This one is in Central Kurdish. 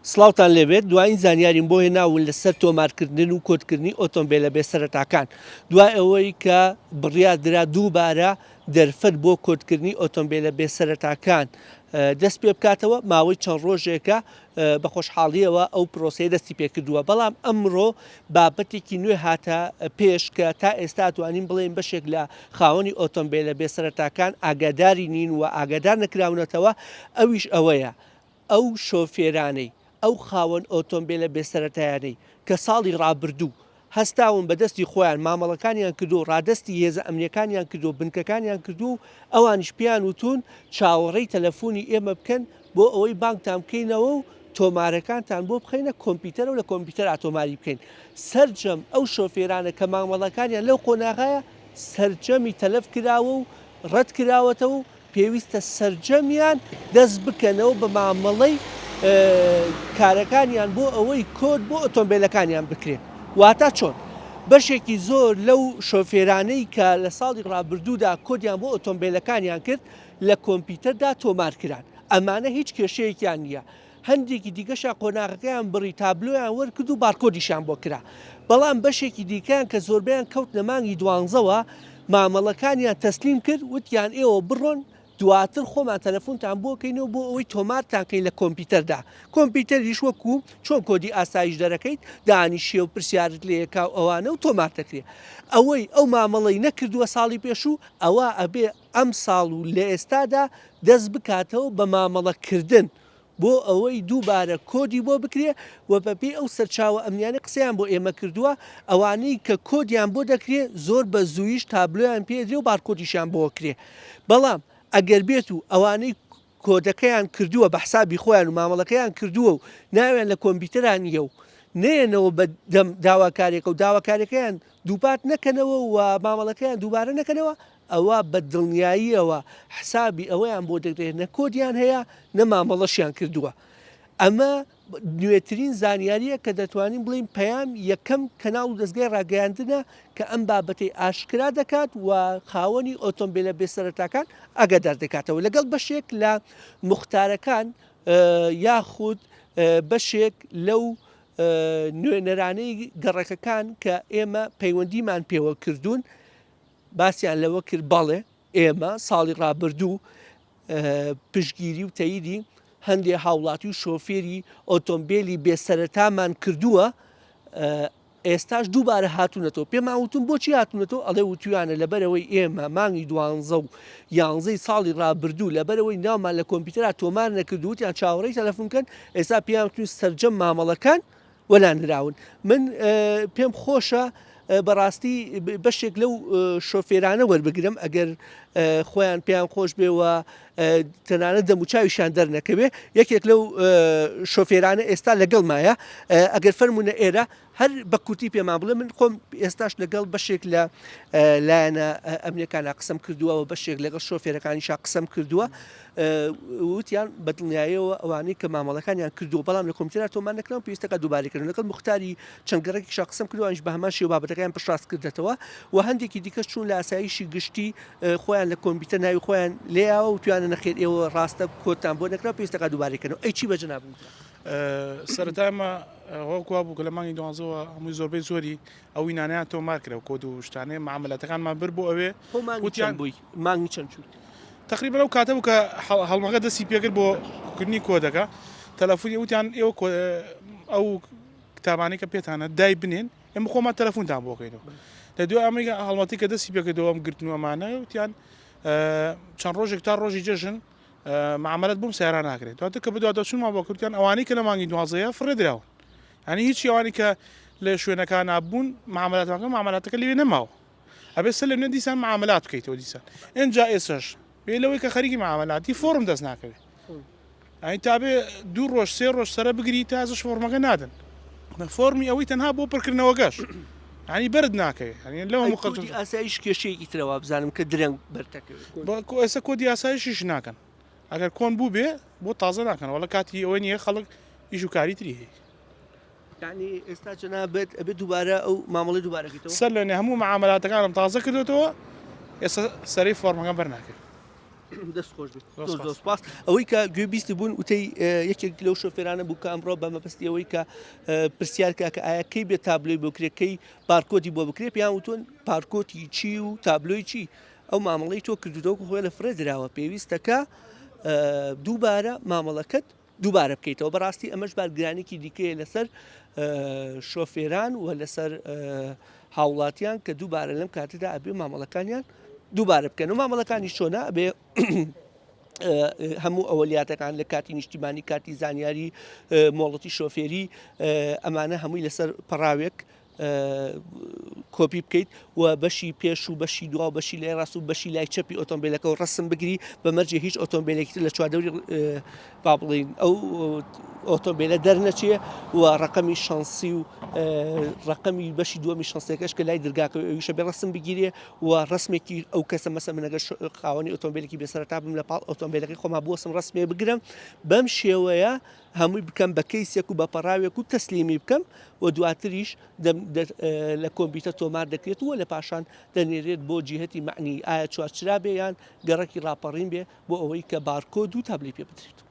سڵاوتان لێبێت دوایین زانیاریم بۆ هێناون لەسەر تۆمارکردن و کۆدکردنی ئۆتۆمبیلە بێسەرەتاکان دوای ئەوەی کە بڕیاردرا دووبارە دەرفەت بۆ کۆدکردنی ئۆتۆمبیلە بێسەرەتاکان دەست پێ بکاتەوە ماوەی چەند ڕۆژێکە بە خۆشحاڵیەوە ئەو پرۆسی دەستی پێکردووە بەڵام ئەمڕۆ بابەتێکی نوێ هاتە پێش کە تا ئێستا توانین بڵێن بەشێک لە خاوەنی ئۆتۆمبیلە بێسەرەتاکان ئاگاداری نین و ئاگادار نەکراونەتەوە ئەویش ئەوەیە ئەو شۆفێرانەی ئەو خاوەن ئۆتۆمبیلە بێسەرەتایانەی کە ساڵی ڕابردوو هەستاون بەدەستی خۆیان مامەڵەکانیان کردو ڕادستی هێزە ئەمنیەکانیان کردو بنکەکانیان کردو ئەوانیش پیان وتون چاوەڕێی تەلەفۆنی ئێمە بکەن بۆ ئەوەی بانکتان بکەینەوە و تۆمارەکانتان بۆ بخەینە کۆمپیوتەرە و لە کۆمپیوتەر ئاتۆماری بکەین سەرجەم ئەو شۆفێرانە کە مامەڵەکانیان لەو قۆناغایە سەرجەمی تەلەف کراوە و ڕەت کراوەتەوە و پێویستە سەرجەمیان دەست بکەنەوە بە مامەڵەی کارەکانیان بۆ ئەوەی کۆد بۆ ئۆتۆمبیلەکانیان بکرێت واتە چۆن بەشێکی زۆر لەو شۆفێرانەی کە لە ساڵی ڕابردوودا کۆدیان بۆ ئۆتۆمبیلەکانیان کرد لە کۆمپیوتەردا تۆمارکران ئەمانە هیچ کێشەیەکیان نییە هەندێکی دیگەشە قۆناغەکەیان بڕی تابلۆیان وەرکرد و بارکۆدیشان بۆ کرا بەڵام بەشێکی دیکەیان کە زۆربیان کەوت لە مانگی دوانزەوە مامەڵەکانیان تەسلیم کرد وتیان ئێوە بڕۆن دواتر خۆمان تەلەفۆنتان بۆکەینەوە بۆ ئەوەی تۆمارتانکەین لە کۆمپیوتەردا کۆمپیوتەریش وەکو چۆن کۆدی ئاسایش دەرەکەیت دانیشیە و پرسیارت لە یەکا ئەوانە و تۆمار دەکرێت ئەوەی ئەو مامەڵەی نەکردووە ساڵی پێشوو ئەوە ئەبێ ئەم ساڵ و لە ئێستادا دەست بکاتەوە بە مامەڵەکردن بۆ ئەوەی دووبارە کۆدی بۆ بکرێ و بەپێ ئەو سەرچاوە ئەمنیانە قسەیان بۆ ئێمە کردووە ئەوانەی کە کۆدیان بۆ دەکرێت زۆر بە زوویش تابلۆیان پێدرێ و بارکۆدیشان بۆ کرێ بەڵام ئەگەر بێت و ئەوانەی کۆدەکەیان کردووە بە حسابی خۆیان و مامەڵەکەیان کردووە و ناویان لە کۆمپیوتەرانیە و نێنەوە بە دەم داواکارێکە و داواکارەکەیان دووپات نەکەنەوە و مامەڵەکەیان دووبارە نەکەنەوە ئەوە بە دڵنیاییەوە حسابی ئەوەیان بۆ دەگرێت نە کۆدیان هەیە نە مامەڵەشیان کردووە ئەمە نوێترین زانیاریە کە دەتوانین بڵین پەیام یەکەم کەناڵ و دەستگای ڕاگەیاندنە کە ئەم بابەتی ئاشکرا دەکات و خاوەنی ئۆتۆمبیلە بێسەرەتاکان ئاگادار دەکاتەوە لەگەڵ بەشێک لە مختارەکان یاخود بەشێک لەو نوێنەرانەی گەڕەکەکان کە ئێمە پەیوەندیمان پێوە کردوون باسییان لەوە کرد بەڵێ ئێمە ساڵی ڕابردوو پشگیری و تەییدی هەندێک هاوڵاتی و شۆفێری ئۆتۆمبیلی بێسەرەتامان کردووە ئێستاش دووبارە هاتوونەتەوە پێمان وتون بۆچی هاتوونەتەوە ئەڵێ وتویانە لەبەرەوەی ئێمە مانگی دوانزە و یانزەی ساڵی ڕابردوو لەبەرەوەی ناومان لە کۆمپیوتەرا تۆمار نەکردووتیان چاوەڕێی تەلەفۆنکەن ئێستا پێیانتون سەرجەم مامەڵەکان وەلانراون من پێم خۆشە بەڕاستی بەشێک لەو شۆفێرانە وەربگرم ئەگەر خۆیان پێیان خۆش بێەوە تەنانە دەموچاویشان دەرنەکەوێ یەکێک لەو شۆفێرانە ئێستا لەگەڵ مایە ئەگەر فەرمونە ئێرە هەر بە کورتی پێمان بڵێ من خۆم ئێستاش لەگەڵ بەشێک لە لایەنە ئەمنیەکانە قسەم کردووە و بەشێک لەگەڵ شۆفێرەکانیشا قسەم کردووە وتیان بەدڵنیاییەوە ئەوانەی کە مامەڵەکانیان کردووە بەڵام لە کۆمپیوتەر تۆمان نەکردن پێویستەکە دووبارەکردن لەگەڵ مختاری چەند گەڕێکیشا قسەم کردووانش بە هەمان شێوە بابەتەکەیان پشتڕاست کردێتەوە و هەندێکی دیکەش چوون لە ئاسایشی گشتی خۆیان لە کۆمپیوتەر ناوی خۆیان لێیاوە و توانە نەخێت ئێوە ڕاستە کۆتان بۆ نەکرا پێویستەکە دووبارەکردنەوە ئەی چی بەجەنابن سەرەتایمە هەوکوا بوو کە لە مانگی دوانزەوە هەمووی زۆربەی زۆری ئەوی نانیان تۆمار کرا و کۆد و شتانەی معاملەتەکانمان بر بۆ ئەوێ وتیان بووی مانگی چەند چوو تقریبا لەو کاتە بوو کە هەڵمەکە دەستی پێکرد بۆ کردنی کۆدەکە تەلەفۆنی وتیان ئێوە ئەو کتابانەی کە پێتانە دای بنێن ئێمە خۆمان تەلەفۆنتان بۆکەینەوە لە دوای ئەمریکا هەڵمەتی کە دەستی پێکردەوە ئەم گرتنوەمانە وتیان چەند ڕۆژێک تا ڕۆژی جەژن معاملەت بووم سیاران ناکرێت دواتر کە بدواتە چونمان بۆ کردیان ئەوانەی کە لە مانگی دوازەیە فڕێدراون ینی هیچ ئەوانی کە لە شوێنەکان نابوون معاملاتەکە معاملاتەکە لەوێ نەماوە ئەبێ سەر لەوێ دیسان معاملات بکەیتەوە دیسان ئەنجا ئێسش بێ لەوەی کە خەریکی معاملاتی فۆرم دەست ناکەوێت ئەی تابێ دوو ڕۆژ سێ ڕۆژ سەرە بگری تا ازش فۆرمەکە نادن فۆرمی ئەوەی تەنها بۆ پڕکردنەوە گەش ینی بەرد ناکەوێت لەوە کۆدی ئاسایش کێشەیەکی ترەوە بزانم کە درەنگ بەردەکەوێت ئێستا کۆدی ئاسایشیش ناکەن ئەگەر کۆن بوو بێ بۆ تازە ناکەنەوە لە کاتی ئەوە نییە خەڵک ئیش و کاری تری هەیە یعنی ئێستا جەنابێت ئەبێت دووبارە ئەو مامەڵی دووبارەکەیتەوە سەر لەنێ هەموو معاملاتەکانم تازە کردوێتەوە ئێستا سەرەی فۆرمەکە بەرناکرد دەستخۆش زۆر زۆر سپاس ئەوەی کە گوێبیستی بوون وتەی یەکێک لەو شۆفێرانە بوو کە ئەمڕۆ بە مەبەستی ئەوەی کە پرسیارکە کە ئایا کەی بێت تابلۆی بکرێکەکەی بارکۆدی بۆ بکرێت پیان وتون پارکۆتی چی و تابلۆی چی ئەو مامەڵی تۆ کردوتەوە خۆی لە فرە درراوە پێویستەکە دووبارە مامەڵەکەت دووبارە بکەیتەوە بەڕاستی ئەمەش بارگرانێکی دیکەیە لەسەر شۆفێران و لەسەر هاوڵاتیان کە دووبارە لەم کاتەدا ئەبێ مامەڵەکانیان دووبارە بکەن و مامەڵەکانی چۆنا ئەبێ هەموو ئەوەلیاتەکان لە کاتی نیشتیمانی کاتی زانیاری مۆڵەتی شۆفێری ئەمانە هەمووی لەسەر پەراوێک کۆپی بکەیت و بەشی پێش و بەشی دوا و بەشی لای ڕاست و بەشی لای چەپی ئۆتۆمبیلەکە و ڕسم بگری بەمەرجێ هیچ ئۆتۆمبیلێکی لە چواردەوری با بڵین ئەو ئۆتۆمبیلە دەرنەچێ و ڕقمی شانسی و ڕقمی بەشی دووەمی شانسەکەش کە لای دەرگاکە ئەویشە بێ ڕسم بگیرێ و ڕسمێکی ئەو کەسە مەسە منەگە خاوەنی ئۆتۆمبیلێکی بێسەرەتا بم لە پاڵ ئۆتۆمبیلەکەی خۆما بوەسم ڕسمێ بگرم بەم شێوەیە هەمووی بکەم بە کەیسێک و بە پەراوێک و تەسلیمی بکەم و دواتریش لە کۆمپیوتەر تۆمار دەکرێت وە لە پاشان دەنێرێت بۆ جیهەتی معنی ئایا چوارچرا بێ یان گەڕەکی ڕاپەڕین بێ بۆ ئەوەی کە بارکۆد و تابلی پێ بدرێت.